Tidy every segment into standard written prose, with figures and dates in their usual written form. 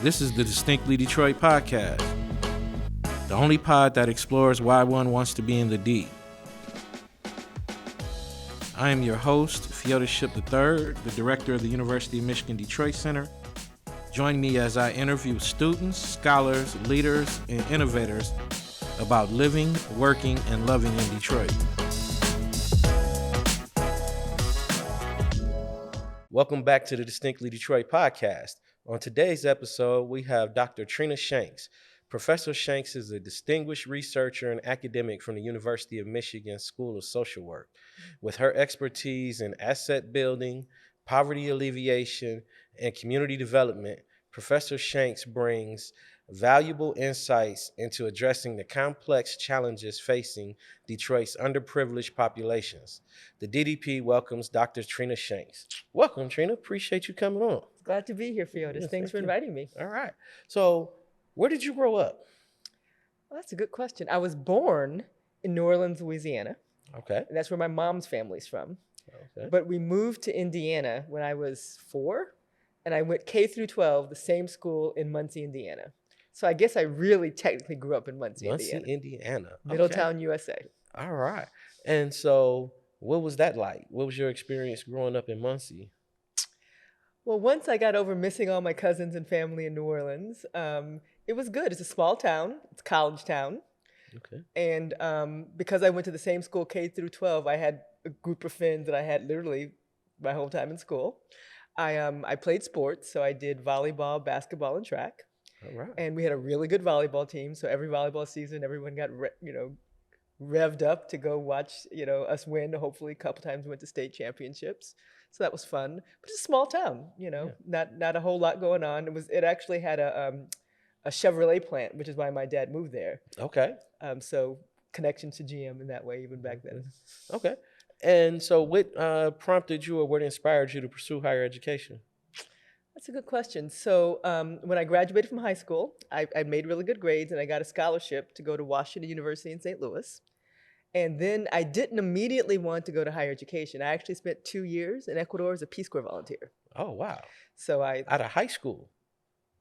This is the Distinctly Detroit podcast, the only pod that explores why one wants to be in the D. I am your host, Feodorship III, the director of the University of Michigan Detroit Center. Join me as I interview students, scholars, leaders, and innovators about living, working, and loving in Detroit. Welcome back to the Distinctly Detroit podcast. On today's episode, we have Dr. Trina Shanks. Professor Shanks is a distinguished researcher and academic from the University of Michigan School of Social Work. With her expertise in asset building, poverty alleviation, and community development, Professor Shanks brings valuable insights into addressing the complex challenges facing Detroit's underprivileged populations. The DDP welcomes Dr. Trina Shanks. Welcome, Trina. Appreciate you coming on. Glad to be here, Feodor. Yes, Thanks for inviting me. All right. So, where did you grow up? Well, that's a good question. I was born in New Orleans, Louisiana. Okay. And that's where my mom's family's from. Okay. But we moved to Indiana when I was 4, and I went K through 12, the same school in Muncie, Indiana. So I guess I really technically grew up in Muncie, Indiana. Middletown, USA. All right. And so what was that like? What was your experience growing up in Muncie? Well, once I got over missing all my cousins and family in New Orleans, it was good. It's a small town. It's a college town. Okay. And because I went to the same school K through 12, I had a group of friends that I had literally my whole time in school. I played sports, so I did volleyball, basketball, and track. All right. And we had a really good volleyball team. So every volleyball season, everyone got revved up to go watch us win. Hopefully, a couple times we went to state championships. So that was fun. But it's a small town, not a whole lot going on. It actually had a Chevrolet plant, which is why my dad moved there. Okay. So connection to GM in that way, even back then. Okay. And so what prompted you or what inspired you to pursue higher education? That's a good question. So when I graduated from high school, I made really good grades and I got a scholarship to go to Washington University in St. Louis. And then I didn't immediately want to go to higher education. I actually spent 2 years in Ecuador as a Peace Corps volunteer. Oh, wow. So out of high school?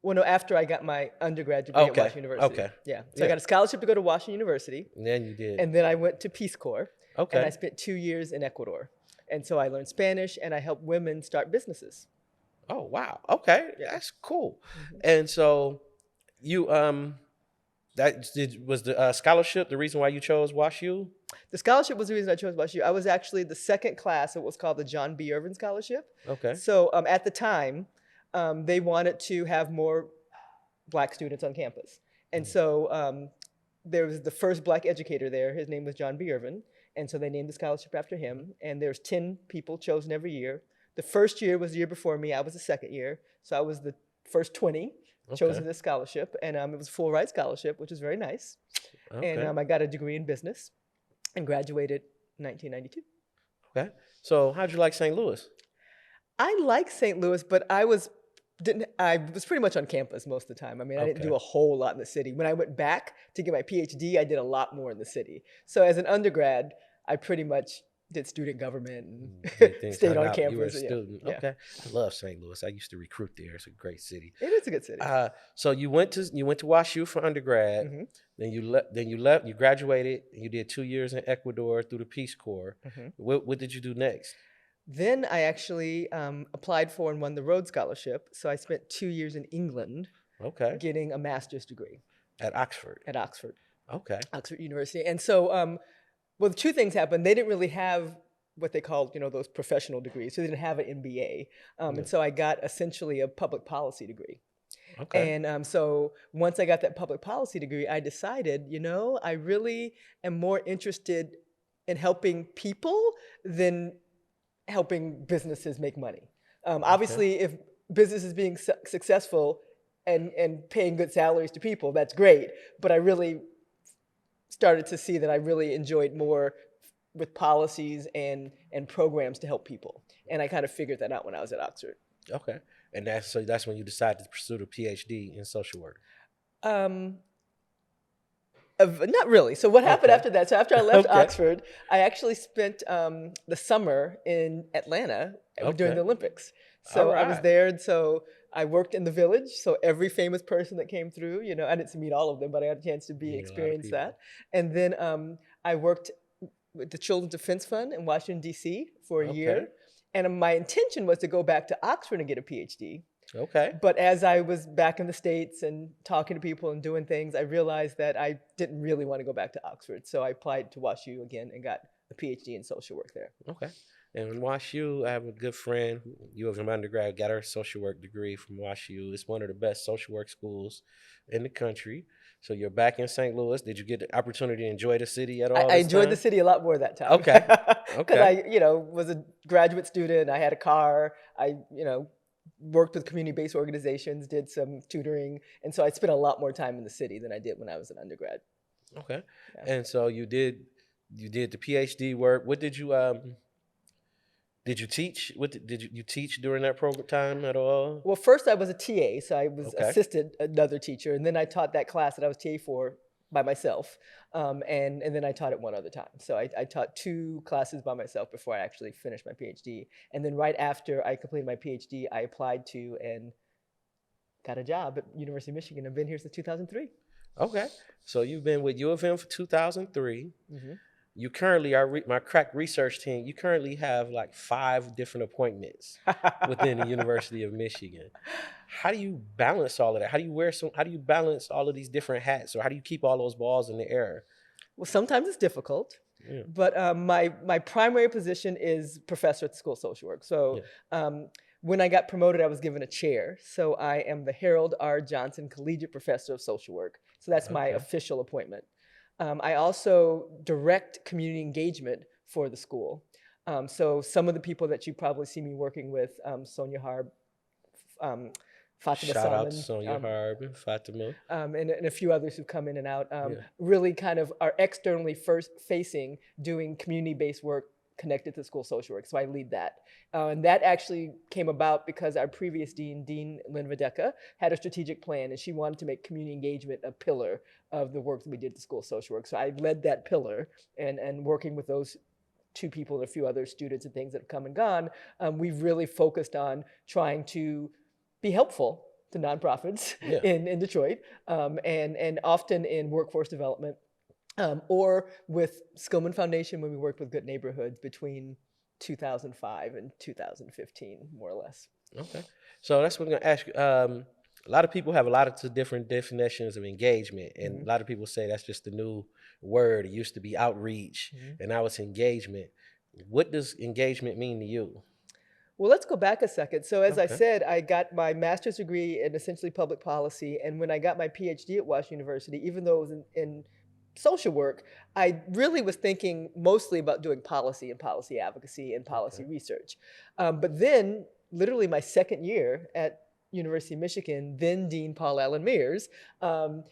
Well, no, after I got my undergrad degree at Washington University. Okay. Yeah. So I got a scholarship to go to Washington University. And then you did. And then I went to Peace Corps. Okay. And I spent 2 years in Ecuador. And so I learned Spanish and I helped women start businesses. Oh, wow. Okay. Yeah. That's cool. Mm-hmm. And so you, was the scholarship the reason why you chose WashU? The scholarship was the reason I chose WashU. I was actually the second class of what's called the John B. Irvin Scholarship. Okay. So at the time, they wanted to have more Black students on campus. And so there was the first Black educator there. His name was John B. Irvin. And so they named the scholarship after him. And there's 10 people chosen every year. The first year was the year before me. I was the second year. So I was the first 20 chosen this scholarship. And it was a full ride scholarship, which was very nice. Okay. And I got a degree in business and graduated in 1992. Okay. So how'd you like St. Louis? I like St. Louis, but I was pretty much on campus most of the time. I mean, I didn't do a whole lot in the city. When I went back to get my PhD, I did a lot more in the city. So as an undergrad, I pretty much did student government and stayed on campus. You were a student. Yeah. Okay. I love St. Louis. I used to recruit there. It's a great city. It is a good city. So you went to WashU for undergrad. Mm-hmm. Then you left. You graduated. And you did 2 years in Ecuador through the Peace Corps. Mm-hmm. What did you do next? Then I actually applied for and won the Rhodes Scholarship. So I spent 2 years in England. Okay. Getting a master's degree. At Oxford. At Oxford. Okay. Oxford University. And so. Well, two things happened. They didn't really have what they called, those professional degrees. So they didn't have an MBA. And so I got essentially a public policy degree. Okay. And so once I got that public policy degree, I decided, I really am more interested in helping people than helping businesses make money. Obviously, if business is being successful and paying good salaries to people, that's great. But I really started to see that I really enjoyed more with policies and programs to help people. And I kind of figured that out when I was at Oxford. Okay. And that's when you decided to pursue the PhD in social work. Not really. So what happened after that? So after I left Oxford, I actually spent the summer in Atlanta during the Olympics. So I was there. And so I worked in the village, so every famous person that came through, I didn't meet all of them, but I had a chance to You meet a lot of experience people. that. And then I worked with the Children's Defense Fund in Washington, D.C. for a Okay. year. And my intention was to go back to Oxford and get a PhD. Okay. But as I was back in the States and talking to people and doing things, I realized that I didn't really want to go back to Oxford. So I applied to WashU again and got a PhD in social work there. Okay. And in WashU, I have a good friend you have an undergrad, got her social work degree from WashU. It's one of the best social work schools in the country. So you're back in St. Louis. Did you get the opportunity to enjoy the city at all I this enjoyed the time? city a lot more that time Okay. because Okay. was a graduate student. I had a car. I worked with community-based organizations, did some tutoring, and so I spent a lot more time in the city than I did when I was an undergrad. Okay. Yeah. And so you did the PhD work. What did you teach? Did you teach during that program time at all? Well, first I was a TA, so I was Okay. assisted another teacher, and then I taught that class that I was TA for by myself, and then I taught it one other time. So I taught 2 classes by myself before I actually finished my PhD, and then right after I completed my PhD, I applied to and got a job at University of Michigan. I've been here since 2003. Okay. So you've been with U of M for 2003. Hmm. You currently are my crack research team. You currently have like 5 different appointments within the University of Michigan. How do you balance all of that? How do you balance all of these different hats, or how do you keep all those balls in the air? Well, sometimes it's difficult, Yeah. but my primary position is professor at the School of Social Work. So Yeah. when I got promoted, I was given a chair. So I am the Harold R. Johnson Collegiate Professor of Social Work. So that's my Okay. official appointment. I also direct community engagement for the school. So some of the people that you probably see me working with, Sonia Harb, um, Fatima Shout out to Salman, Sonia Harb and Fatima. and a few others who've come in and out, Yeah. really kind of are externally first facing, doing community-based work connected to school social work. So I lead that. And that actually came about because our previous dean, Dean Lynn Videka, had a strategic plan, and she wanted to make community engagement a pillar of the work that we did to school social work. So I led that pillar, and working with those 2 people and a few other students and things that have come and gone, we've really focused on trying to be helpful to nonprofits Yeah. in Detroit, and often in workforce development, or with Skillman Foundation when we worked with Good Neighborhoods between 2005 and 2015, more or less. Okay. So that's what I'm gonna ask you. A lot of people have a lot of different definitions of engagement, and Mhm. a lot of people say that's just the new word. It used to be outreach, Mhm. and now it's engagement. What does engagement mean to you? Well, let's go back a second. So as I Okay. said, I got my master's degree in essentially public policy. And when I got my PhD at Washington University, even though it was in social work, I really was thinking mostly about doing policy and policy advocacy and policy Okay. research. But then literally my second year at University of Michigan, then Dean Paul Allen Mears, um,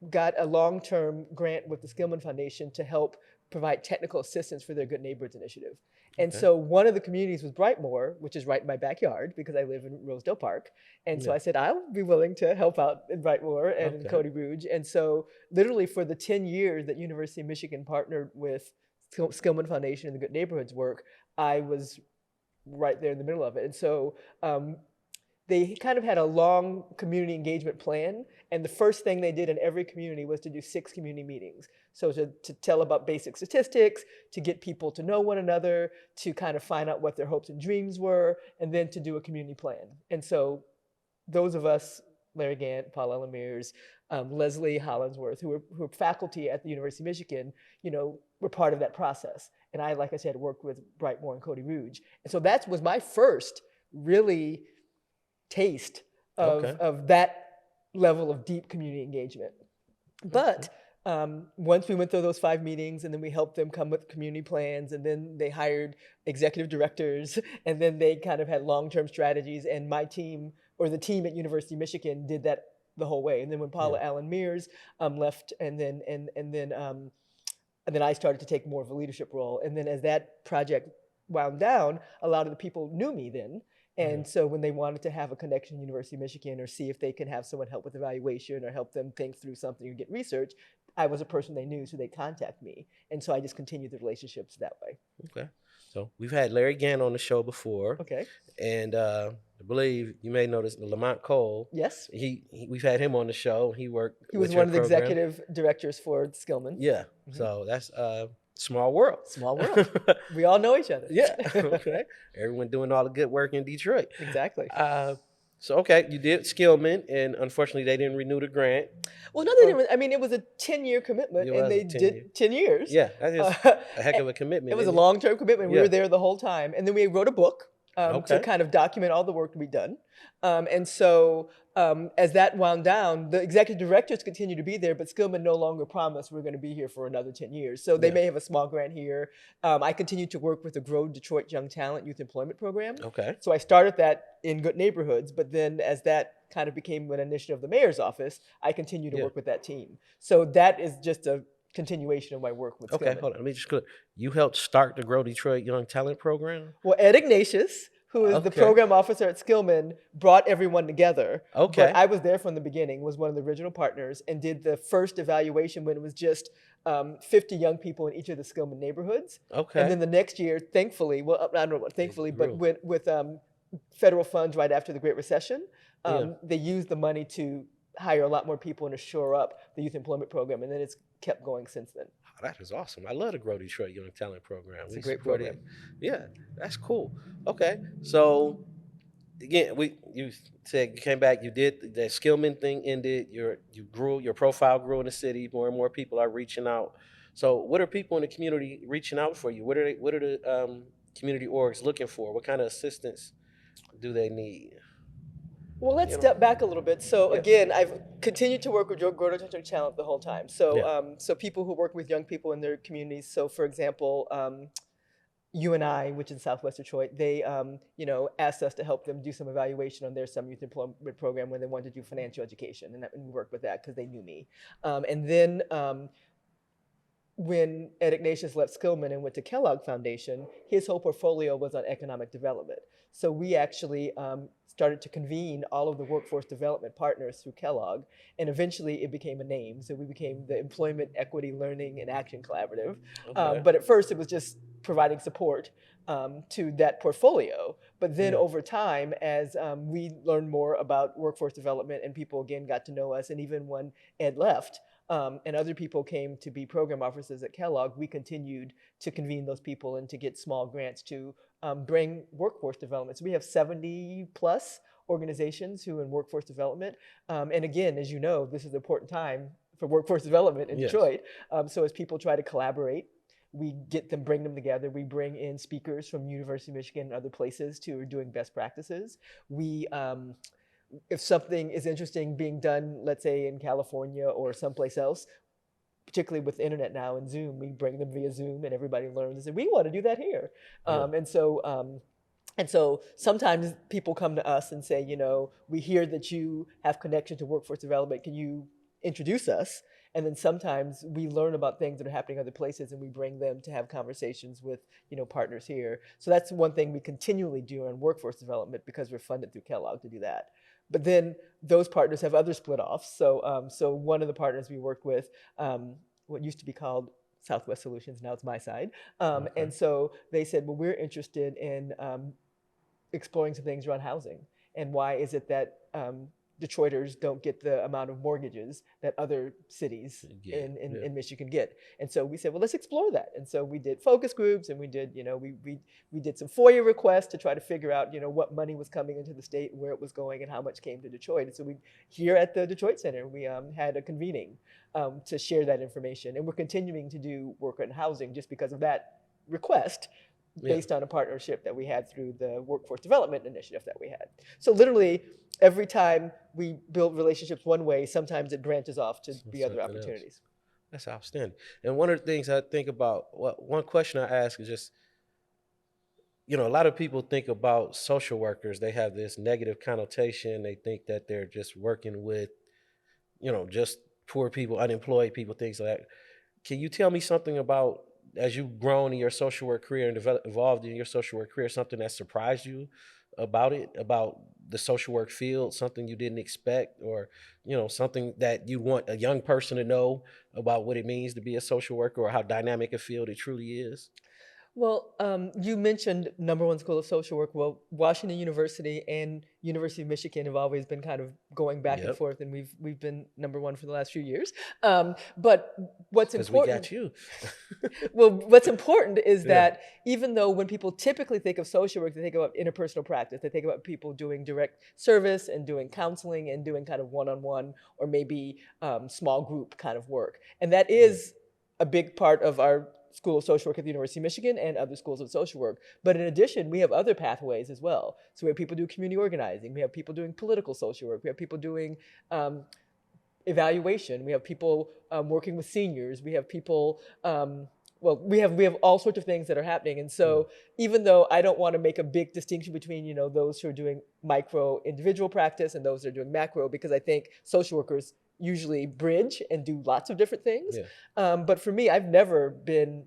got a long-term grant with the Skillman Foundation to help provide technical assistance for their Good Neighborhoods initiative. And Okay. so one of the communities was Brightmoor, which is right in my backyard because I live in Rosedale Park. And so Yeah. I said, I'll be willing to help out in Brightmoor and in Okay. Cody Rouge. And so literally for the 10 years that University of Michigan partnered with Skillman Foundation and the Good Neighborhoods work, I was right there in the middle of it. And so they kind of had a long community engagement plan. And the first thing they did in every community was to do 6 community meetings. So to tell about basic statistics, to get people to know one another, to kind of find out what their hopes and dreams were, and then to do a community plan. And so those of us, Larry Gant, Paul Ellen Mears, Leslie Hollinsworth, who were faculty at the University of Michigan, were part of that process. And I, like I said, worked with Brightmoor and Cody Rouge. And so that was my first really taste Okay. of that level of deep community engagement. Okay. But once we went through those 5 meetings, and then we helped them come with community plans, and then they hired executive directors, and then they kind of had long-term strategies. And my team, or the team at University of Michigan, did that the whole way. And then when Paula Yeah. Allen Mears left, and then I started to take more of a leadership role. And then as that project wound down, a lot of the people knew me then. Yeah. And so when they wanted to have a connection to University of Michigan, or see if they can have someone help with evaluation or help them think through something or get research, I was a person they knew, so they contact me. And so I just continued the relationships that way. Okay. So we've had Larry Gant on the show before, Okay. and I believe you may notice Lamont Cole. Yes. We've had him on the show. He worked He with was your one of the program. executive directors for Skillman. Yeah. Mhm. So that's small world. Small world. We all know each other. Yeah. Okay. Everyone doing all the good work in Detroit. Exactly. So okay, you did Skillman, and unfortunately they didn't renew the grant. Well, no, they didn't. I mean, it was a 10-year commitment, It and was a they 10-year. did 10 years. Yeah, that is a heck It of a commitment. was a Isn't it? long-term commitment. We Yeah. were there the whole time, and then we wrote a book to Okay. kind of document all the work to be done. And so, as that wound down, the executive directors continued to be there, but Skillman no longer promised we're going to be here for another 10 years. So they Yeah. may have a small grant here. I continued to work with the Grow Detroit Young Talent Youth Employment Program. Okay. So I started that in good neighborhoods, but then as that kind of became an initiative of the mayor's office, I continued to Yeah. work with that team. So that is just a continuation of my work with Okay. Skillman. Hold on. Let me just clear. You helped start the Grow Detroit Young Talent Program. Well, Ed Ignatius, who is the Okay. program officer at Skillman, brought everyone together. Okay. But I was there from the beginning, was one of the original partners, and did the first evaluation when it was just 50 young people in each of the Skillman neighborhoods. Okay. And then the next year, thankfully, well, I don't know what thankfully, but grew. with federal funds right after the Great Recession, Yeah. they used the money to hire a lot more people and to shore up the youth employment program. And then it's kept going since then. Oh, that is awesome. I love the Grow Detroit Young Talent Program. It's We a great support it. program. Yeah, that's cool. Okay, so again, you said you came back. You did the Skillman thing ended. You grew. Your profile grew in the city. More and more people are reaching out. So, what are people in the community reaching out for you? What are the community orgs looking for? What kind of assistance do they need? Well, let's You know? step back a little bit. So Yeah. again, I've continued to work with Grow Detroit Talent the whole time. So Yeah. so people who work with young people in their communities. So for example, UNI, which is Southwest Detroit, they asked us to help them do some evaluation on their summer youth employment program when they wanted to do financial education, and we worked with that because they knew me. And then when Ed Ignatius left Skillman and went to Kellogg Foundation, his whole portfolio was on economic development. So we actually started to convene all of the workforce development partners through Kellogg, and eventually it became a name. So we became the Employment Equity Learning and Action Collaborative. Okay. But at first it was just providing support to that portfolio. But then Yeah. over time, as we learned more about workforce development and people again got to know us, and even when Ed left, and other people came to be program officers at Kellogg, we continued to convene those people and to get small grants to bring workforce development. So we have 70 plus organizations who in workforce development. And again, as you know, this is an important time for workforce development in Yes. Detroit. So as people try to collaborate, we bring them together. We bring in speakers from University of Michigan and other places who are doing best practices. We if something is interesting being done, let's say in California or someplace else, particularly with the internet now and Zoom, we bring them via Zoom and everybody learns and say, we want to do that here. Yeah. And so sometimes people come to us and say, we hear that you have connection to workforce development. Can you introduce us? And then sometimes we learn about things that are happening other places and we bring them to have conversations with, partners here. So that's one thing we continually do on workforce development because we're funded through Kellogg to do that. But then those partners have other split offs. So one of the partners we worked with, what used to be called Southwest Solutions, now it's my side. Okay. And so they said, well, we're interested in exploring some things around housing. And why is it that Detroiters don't get the amount of mortgages that other cities in Michigan get? And so we said, well, let's explore that. And so we did focus groups, and we did, we did some FOIA requests to try to figure out, what money was coming into the state, where it was going, and how much came to Detroit. And so here at the Detroit Center, we had a convening to share that information. And we're continuing to do work on housing just because of that request, based on a partnership that we had through the workforce development initiative that we had. So literally every time we build relationships one way, sometimes it branches off to be other opportunities. That's outstanding. And one of the things I think about, one question I ask is just, a lot of people think about social workers. They have this negative connotation. They think that they're just working with, just poor people, unemployed people, things like that. Can you tell me something about, as you've grown in your social work career and evolved in your social work career, something that surprised you about the social work field, something you didn't expect, or, something that you want a young person to know about what it means to be a social worker or how dynamic a field it truly is? Well, you mentioned number one school of social work. Well, Washington University and University of Michigan have always been kind of going back and Yep. forth, and we've been number one for the last few years. But what's Because we important got you. well, what's important is Yeah. that even though when people typically think of social work, they think about interpersonal practice. They think about people doing direct service and doing counseling and doing kind of one-on-one or maybe small group kind of work. And that Yeah. is a big part of our School of Social Work at the University of Michigan and other schools of social work. But in addition, we have other pathways as well. So we have people do community organizing. We have people doing political social work. We have people doing evaluation. We have people working with seniors. We have people. We have all sorts of things that are happening, and Yeah. so even though I don't want to make a big distinction between those who are doing micro individual practice and those that are doing macro, because I think social workers usually bridge and do lots of different things. Yeah. But for me, I've never been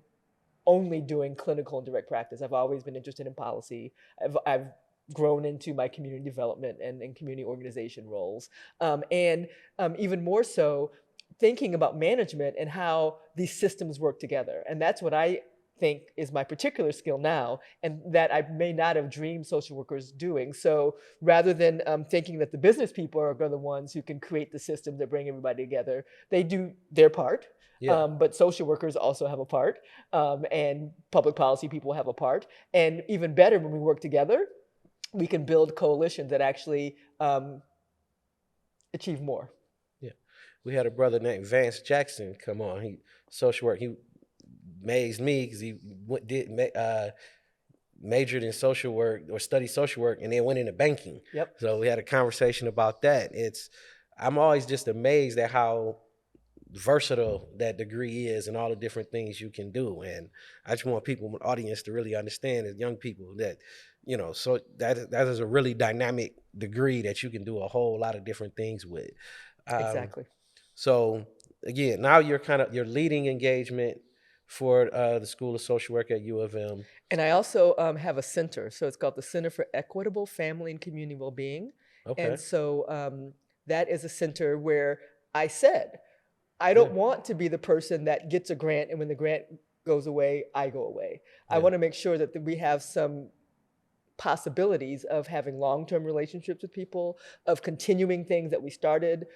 only doing clinical and direct practice. I've always been interested in policy. I've grown into my community development and community organization roles. And even more so, thinking about management and how these systems work together. And that's what I think is my particular skill now, and that I may not have dreamed social workers doing. So rather than thinking that the business people are the ones who can create the system that bring everybody together, they do their part. Yeah. But social workers also have a part, and public policy people have a part. And even better, when we work together, we can build coalitions that actually achieve more. Yeah. We had a brother named Vance Jackson come on. He social work. He amazed me because he majored in social work or studied social work and then went into banking. Yep. So we had a conversation about that. I'm always just amazed at how versatile that degree is and all the different things you can do. And I just want people, the audience, to really understand, as young people, that so that is a really dynamic degree that you can do a whole lot of different things with. Exactly. So again, now you're leading engagement for the School of Social Work at U of M. And I also have a center. So it's called the Center for Equitable Family and Community Wellbeing. And Okay. so that is a center where I said, I Yeah. don't want to be the person that gets a grant and when the grant goes away, I go away. I Yeah. want to make sure that we have some possibilities of having long-term relationships with people, of continuing things that we started,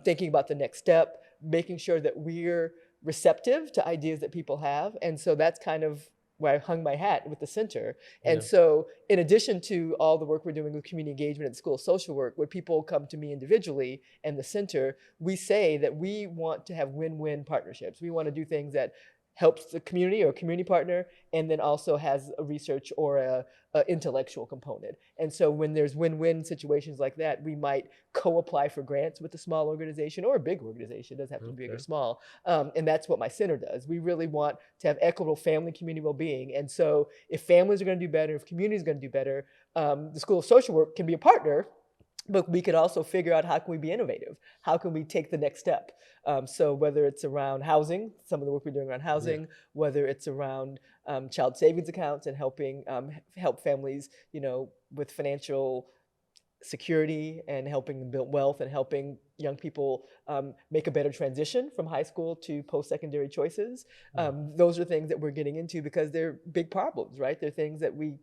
thinking about the next step, making sure that we're receptive to ideas that people have. And so that's kind of where I hung my hat with the center. And Yeah. so in addition to all the work we're doing with community engagement at the School of Social Work, when people come to me individually and the center, we say that we want to have win-win partnerships. We want to do things that helps the community or community partner, and then also has a research or a intellectual component. And so when there's win-win situations like that, we might co-apply for grants with a small organization or a big organization. It doesn't have to be big or Okay. small. And that's what my center does. We really want to have equitable family community well-being. And so if families are going to do better, if communities are going to do better, the School of Social Work can be a partner, but we could also figure out how can we be innovative? How can we take the next step? So whether it's around housing, some of the work we're doing around housing, whether it's around child savings accounts and helping help families, with financial security and helping them build wealth and helping young people make a better transition from high school to post-secondary choices. Those are things that we're getting into because they're big problems, right? They're things that we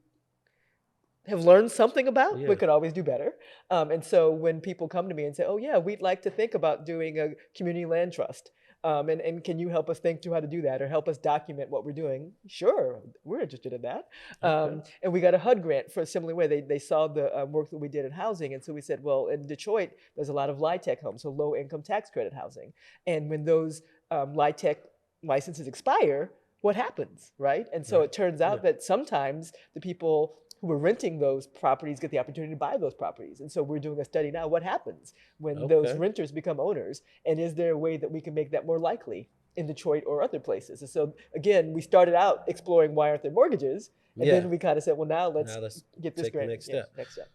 have learned something about, Yeah. but could always do better. And so when people come to me and say, oh yeah, we'd like to think about doing a community land trust. And can you help us think through how to do that or help us document what we're doing? Sure, we're interested in that. Okay. And we got a HUD grant for a similar way. They saw the work that we did in housing. And so we said, well, in Detroit, there's a lot of LIHTC homes, so low income tax credit housing. And when those LIHTC licenses expire, what happens, right? And so Right. it turns out that sometimes the people who are renting those properties get the opportunity to buy those properties. And so we're doing a study now. What happens when those Okay. renters become owners? And is there a way that we can make that more likely in Detroit or other places? And so again, we started out exploring why aren't there mortgages? And Yeah. then we kind of said, well, now let's get this take the grant. next step. Next step.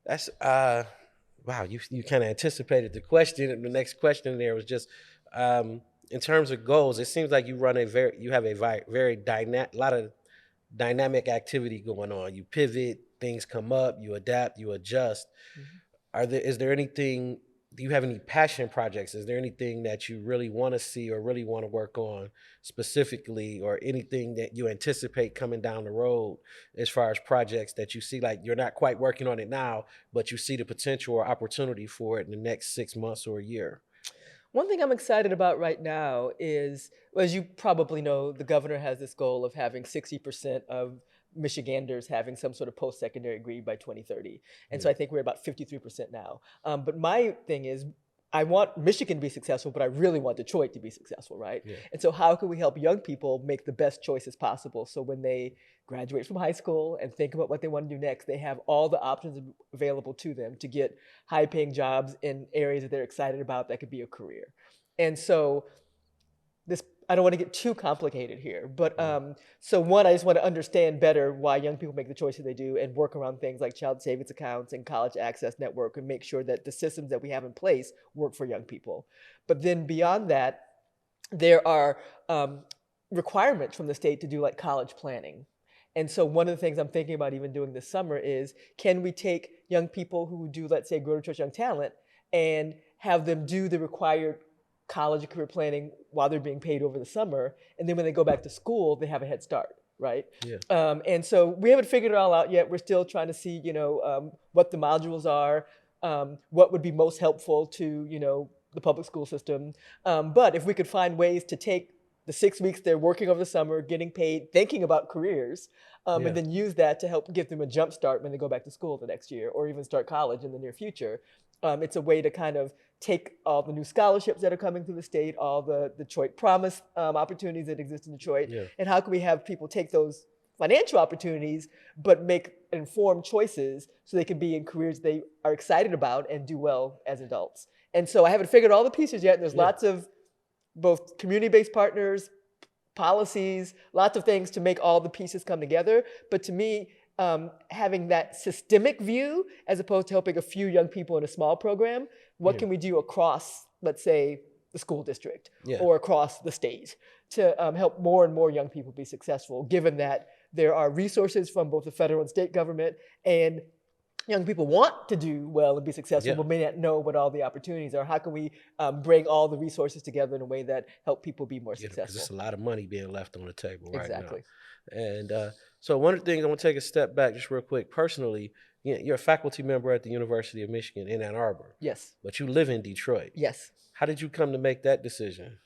That's wow, you kind of anticipated the question. And the next question there was just in terms of goals, it seems like you have a very lot of dynamic activity going on. You pivot, things come up, you adapt, you adjust. Mm-hmm. Is there anything do you have any passion projects? Is there anything that you really want to see or really want to work on specifically, or anything that you anticipate coming down the road as far as projects that you see, like you're not quite working on it now, but you see the potential or opportunity for it in the next 6 months or a year? One thing I'm excited about right now is, well, as you probably know, the governor has this goal of having 60% of Michiganders having some sort of post-secondary degree by 2030. And Yeah. so I think we're about 53% now. But my thing is, I want Michigan to be successful, but I really want Detroit to be successful, right? Yeah. And so how can we help young people make the best choices possible so when they graduate from high school and think about what they want to do next, they have all the options available to them to get high-paying jobs in areas that they're excited about that could be a career. And so this, I don't want to get too complicated here, but so one, I just want to understand better why young people make the choices they do and work around things like child savings accounts and college access network and make sure that the systems that we have in place work for young people. But then beyond that, there are requirements from the state to do like college planning. And so one of the things I'm thinking about even doing this summer is, can we take young people who do, let's say, Grow to Church Young Talent and have them do the required college and career planning while they're being paid over the summer, and then when they go back to school, they have a head start, right? Yeah. And so we haven't figured it all out yet. We're still trying to see, what the modules are, what would be most helpful to, the public school system. But if we could find ways to take the 6 weeks they're working over the summer, getting paid, thinking about careers, and then use that to help give them a jump start when they go back to school the next year, or even start college in the near future. It's a way to kind of take all the new scholarships that are coming through the state, all the Detroit Promise opportunities that exist in Detroit, and how can we have people take those financial opportunities, but make informed choices so they can be in careers they are excited about and do well as adults. And so I haven't figured all the pieces yet. And there's lots of both community-based partners, policies, lots of things to make all the pieces come together. But to me, having that systemic view as opposed to helping a few young people in a small program, what can we do across, let's say, the school district or across the state to help more and more young people be successful, given that there are resources from both the federal and state government, and young people want to do well and be successful, but may not know what all the opportunities are. How can we bring all the resources together in a way that help people be more successful? Because there's a lot of money being left on the table right now. Exactly. And so one of the things, I want to take a step back just real quick. Personally, you're a faculty member at the University of Michigan in Ann Arbor. Yes. But you live in Detroit. Yes. How did you come to make that decision?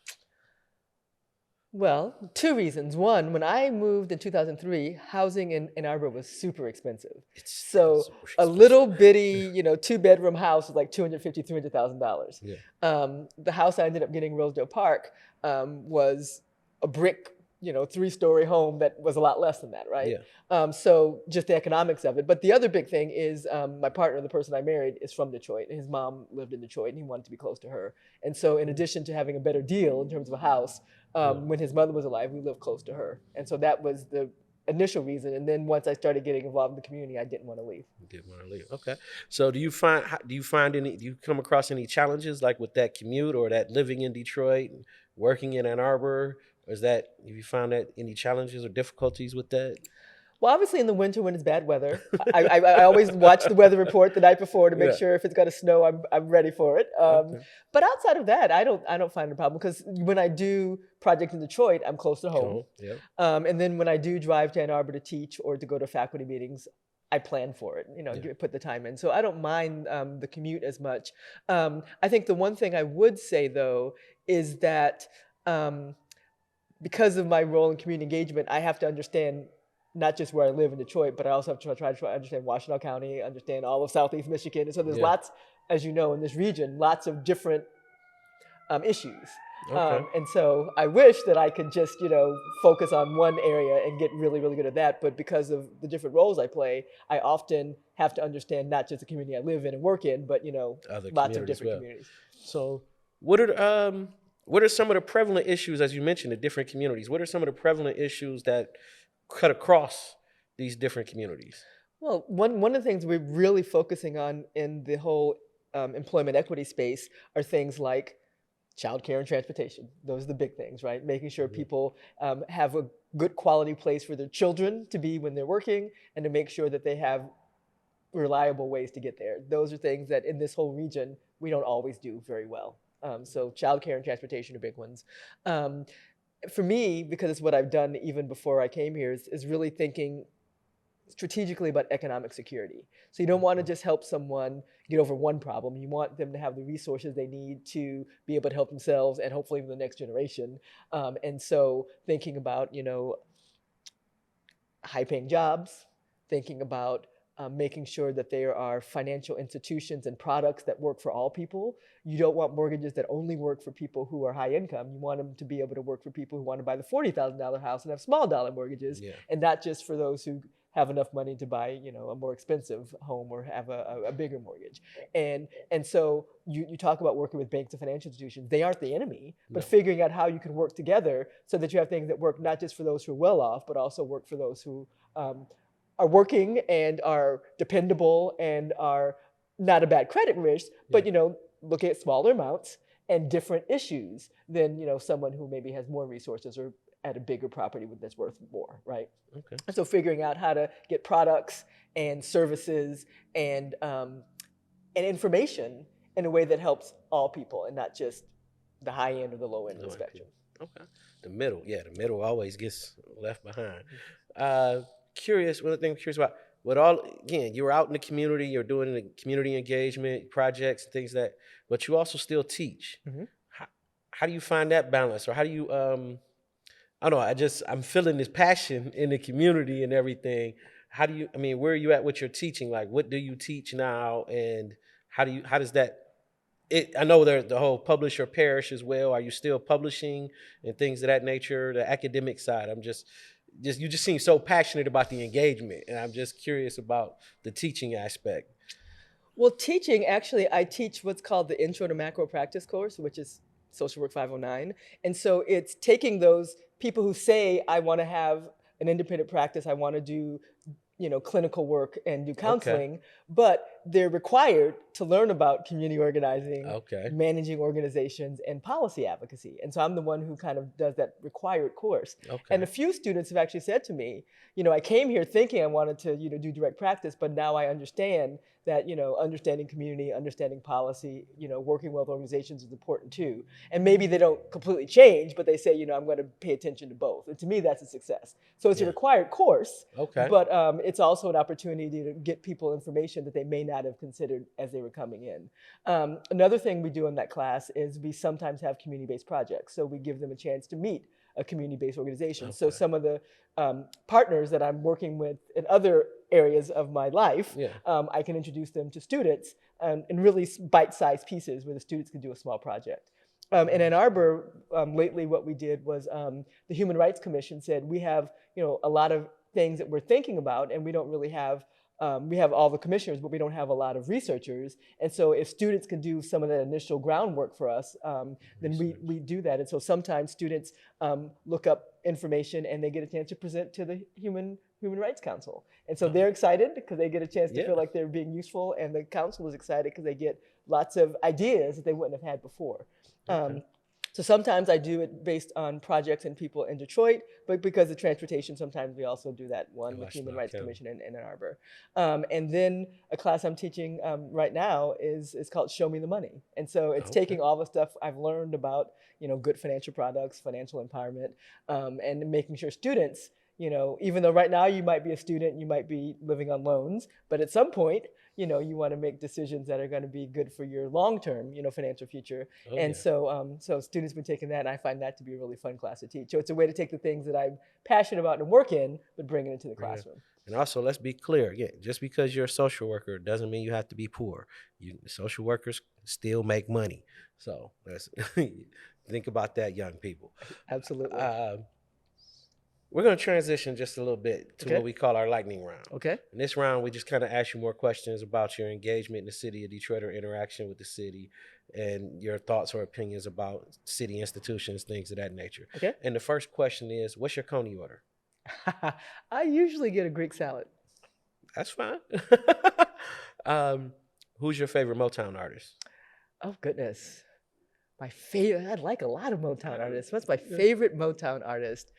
Well, two reasons. One, when I moved in 2003, housing in Ann Arbor was super expensive. So a little bitty, 2-bedroom house was like $250,000, $300,000. Yeah. The house I ended up getting in Rosedale Park was a brick, 3-story home that was a lot less than that, right? Yeah. So just the economics of it. But the other big thing is my partner, the person I married, is from Detroit. And his mom lived in Detroit, and he wanted to be close to her. And so in addition to having a better deal in terms of a house, when his mother was alive, we lived close to her. And so that was the initial reason. And then once I started getting involved in the community, I didn't want to leave. Didn't want to leave. Okay. So do you come across any challenges like with that commute or that living in Detroit and working in Ann Arbor? Or have you found that any challenges or difficulties with that? Well, obviously in the winter when it's bad weather, I always watch the weather report the night before to make sure if it's going to snow, I'm ready for it. But outside of that, I don't find a problem, because when I do projects in Detroit, I'm close to home. Cool. And then when I do drive to Ann Arbor to teach or to go to faculty meetings, I plan for it, put the time in. So I don't mind the commute as much. I think the one thing I would say, though, is that because of my role in community engagement, I have to understand not just where I live in Detroit, but I also have to try to understand Washtenaw County, understand all of Southeast Michigan. And so there's lots, as you know, in this region, lots of different issues. Okay. And so I wish that I could just, focus on one area and get really, really good at that. But because of the different roles I play, I often have to understand not just the community I live in and work in, but, lots of different communities. So what are some of the prevalent issues, as you mentioned, the different communities? What are some of the prevalent issues that cut across these different communities? Well, one of the things we're really focusing on in the whole employment equity space are things like childcare and transportation. Those are the big things, right? Making sure people have a good quality place for their children to be when they're working, and to make sure that they have reliable ways to get there. Those are things that in this whole region, we don't always do very well. So childcare and transportation are big ones. For me, because it's what I've done even before I came here, is really thinking strategically about economic security. So you don't want to just help someone get over one problem. You want them to have the resources they need to be able to help themselves and hopefully the next generation. And so thinking about, high-paying jobs, thinking about making sure that there are financial institutions and products that work for all people. You don't want mortgages that only work for people who are high income. You want them to be able to work for people who want to buy the $40,000 house and have small dollar mortgages, and not just for those who have enough money to buy, a more expensive home or have a bigger mortgage. And so you talk about working with banks and financial institutions. They aren't the enemy, but figuring out how you can work together so that you have things that work not just for those who are well off, but also work for those who are working and are dependable and are not a bad credit risk, but looking at smaller amounts and different issues than someone who maybe has more resources or at a bigger property that's worth more, right? Okay. And so figuring out how to get products and services and information in a way that helps all people and not just the high end or the low end of the spectrum. Okay. The middle always gets left behind. Curious, one of the things I'm curious about, again, you were out in the community, you're doing the community engagement projects and things but you also still teach. Mm-hmm. How do you find that balance? Or how do you, I don't know, I'm feeling this passion in the community and everything. Where are you at with your teaching? Like, what do you teach now? And how does that, I know there's the whole publish or perish as well. Are you still publishing and things of that nature, the academic side? You just seem so passionate about the engagement, and I'm just curious about the teaching aspect. Well, teaching, actually, I teach what's called the Intro to Macro Practice course, which is Social Work 509. And so it's taking those people who say, I want to have an independent practice, I want to do clinical work and do counseling, but they're required to learn about community organizing, managing organizations, and policy advocacy. And so I'm the one who kind of does that required course. And a few students have actually said to me, I came here thinking I wanted to, do direct practice, but now I understand that, understanding community, understanding policy, working with organizations is important too. And maybe they don't completely change, but they say, I'm going to pay attention to both. And to me, that's a success. So it's a required course, but it's also an opportunity to get people information that they may not have considered as they were coming in. Another thing we do in that class is we sometimes have community-based projects. So we give them a chance to meet a community-based organization. So some of the partners that I'm working with in other areas of my life, I can introduce them to students in really bite-sized pieces where the students can do a small project. In Ann Arbor, lately what we did was the Human Rights Commission said, we have a lot of things that we're thinking about, and we don't really have, we have all the commissioners, but we don't have a lot of researchers. And so if students can do some of that initial groundwork for us, then we do that. And so sometimes students look up information and they get a chance to present to the Human Rights Council. And so they're excited because they get a chance to feel like they're being useful, and the council is excited because they get lots of ideas that they wouldn't have had before. So sometimes I do it based on projects and people in Detroit, but because of transportation, sometimes we also do that one with Human Rights Commission in Ann Arbor. And then a class I'm teaching right now is called Show Me the Money. And so it's taking all the stuff I've learned about, good financial products, financial empowerment, and making sure students, even though right now you might be a student, you might be living on loans, but at some point, you want to make decisions that are going to be good for your long-term, financial future. So students have been taking that, and I find that to be a really fun class to teach. So it's a way to take the things that I'm passionate about and work in, but bring it into the classroom. And also, let's be clear, just because you're a social worker doesn't mean you have to be poor. Social workers still make money. So let's think about that, young people. Absolutely. We're going to transition just a little bit to what we call our lightning round. Okay. In this round, we just kind of ask you more questions about your engagement in the city of Detroit or interaction with the city, and your thoughts or opinions about city institutions, things of that nature. Okay. And the first question is, what's your Coney order? I usually get a Greek salad. That's fine. Who's your favorite Motown artist? Oh, goodness. My favorite, I like a lot of Motown artists. What's my favorite Motown artist?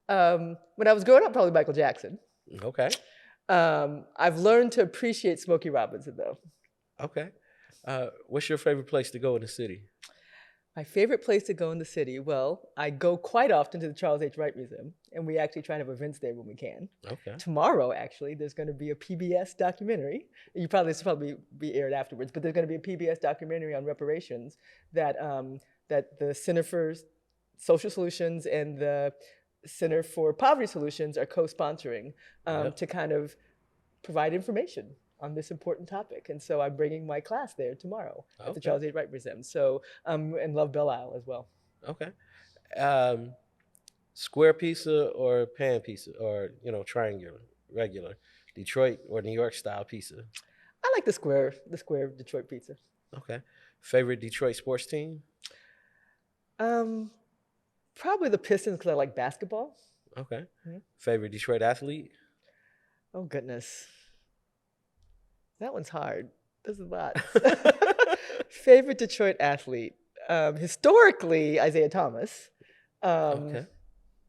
When I was growing up, probably Michael Jackson. Okay. I've learned to appreciate Smokey Robinson, though. Okay. What's your favorite place to go in the city? My favorite place to go in the city, well, I go quite often to the Charles H. Wright Museum, and we actually try to have events there when we can. Okay. Tomorrow, actually, there's going to be a PBS documentary. This will probably be aired afterwards, but there's going to be a PBS documentary on reparations that the Center for Social Solutions and the Center for Poverty Solutions are co-sponsoring to kind of provide information on this important topic. And so I'm bringing my class there tomorrow at the Charles H. Wright Museum. So, and love Belle Isle as well. Okay. Square pizza or pan pizza or, triangular, regular, Detroit or New York style pizza? I like the square Detroit pizza. Okay. Favorite Detroit sports team? Probably the Pistons because I like basketball. Okay. Favorite Detroit athlete? Oh, goodness. That one's hard. There's a lot. Favorite Detroit athlete? Historically, Isaiah Thomas. Okay.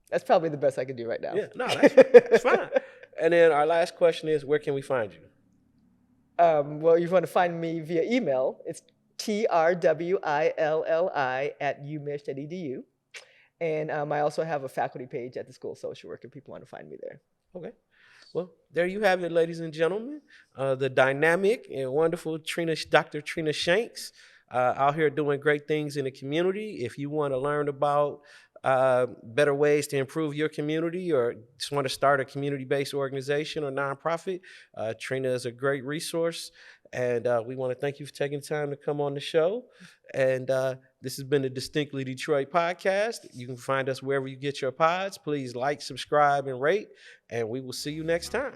That's probably the best I can do right now. Yeah, no, that's fine. And then our last question is, where can we find you? Well, you want to find me via email. It's trwilli@umich.edu. And I also have a faculty page at the School of Social Work if people want to find me there. Okay. Well, there you have it, ladies and gentlemen. The dynamic and wonderful Dr. Trina Shanks out here doing great things in the community. If you want to learn about better ways to improve your community or just want to start a community-based organization or nonprofit, Trina is a great resource. And we want to thank you for taking time to come on the show. And this has been the Distinctly Detroit podcast. You can find us wherever you get your pods. Please like, subscribe, and rate. And we will see you next time.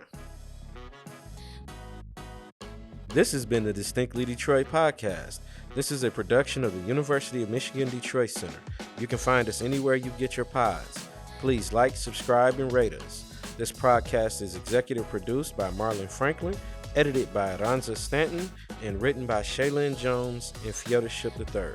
This has been the Distinctly Detroit podcast. This is a production of the University of Michigan Detroit Center. You can find us anywhere you get your pods. Please like, subscribe, and rate us. This podcast is executive produced by Marlon Franklin, edited by Ranza Stanton, and written by Shaylin Jones and Fyodor Ship III.